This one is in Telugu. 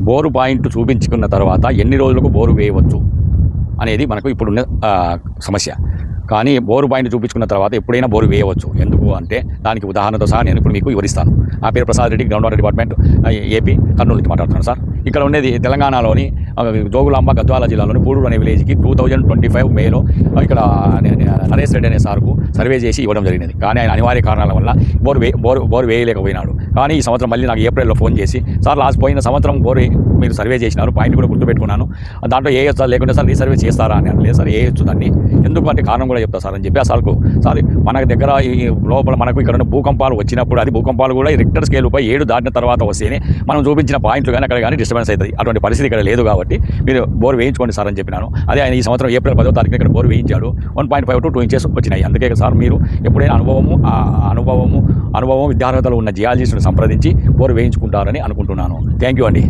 బోరు పాయింట్ చూపించుకున్న తర్వాత ఎన్ని రోజులకు బోరు వేయవచ్చు అనేది మనకు ఇప్పుడున్న సమస్య. కానీ బోరు పాయింట్ చూపించుకున్న తర్వాత ఎప్పుడైనా బోరు వేయవచ్చు. ఎందుకు అంటే దానికి ఉదాహరణతో సహా నేను ఇప్పుడు మీకు వివరిస్తాను. నా పేరు Prasad Reddy, ground water department, AP, Kurnool నుంచి మాట్లాడుతున్నాను సార్. ఇక్కడ ఉండేది తెలంగాణలోని జోగులాంబ గద్వాల జిల్లాలోని పూడూరు అనే విలేజ్కి 2025 మేలో ఇక్కడ నరేష్ రెడ్డి అనే సార్కు సర్వే చేసి ఇవ్వడం జరిగినది. కానీ ఆయన అనివార్య కారణాల వల్ల బోరు వేయలేకపోయినాడు. కానీ ఈ సంవత్సరం మళ్ళీ నాకు ఏప్రిల్లో ఫోన్ చేసి, సార్ లాస్ట్ పోయిన సంవత్సరం బోరు మీరు సర్వే చేసినారు, పాయింట్ కూడా గుర్తుపెట్టుకున్నాను, దాంట్లో వేయొచ్చా లేకుంటే సార్ రీసర్వే చేస్తారా అని. లేదు సార్ వేయొచ్చు దాన్ని, ఎందుకు అంటే కారణం కూడా చెప్తా సార్ అని చెప్పి ఆ సార్కు, సార్ మన దగ్గర ఈ లోపల మనకు ఇక్కడ భూకంపాలు వచ్చినప్పుడు అది భూకంపాలు కూడా రిక్టర్ స్కేల్పై 7 దాటిన తర్వాత వస్తేనే మనం చూపించిన పాయింట్లు కానీ అక్కడ కానీ డిస్టర్బెన్స్ అవుతుంది. అటువంటి పరిస్థితి ఇక్కడ లేదు కాబట్టి మీరు బోర్ వేయించుకోండి సార్ అని చెప్పినాను. అదే ఆయన ఈ సంవత్సరం ఏప్రిల్ 10వ తారీఖున ఇక్కడ బోర్ వేయించాడు. 1.5 to 2 ఇంచెస్ వచ్చినాయి. అందుకే సార్ మీరు ఎప్పుడైనా అనుభవం విద్యార్హతలు ఉన్న జియాలజిస్టును సంప్రదించి బోర్ వేయించుకుంటారని అనుకుంటున్నాను. థ్యాంక్ యూ అండి.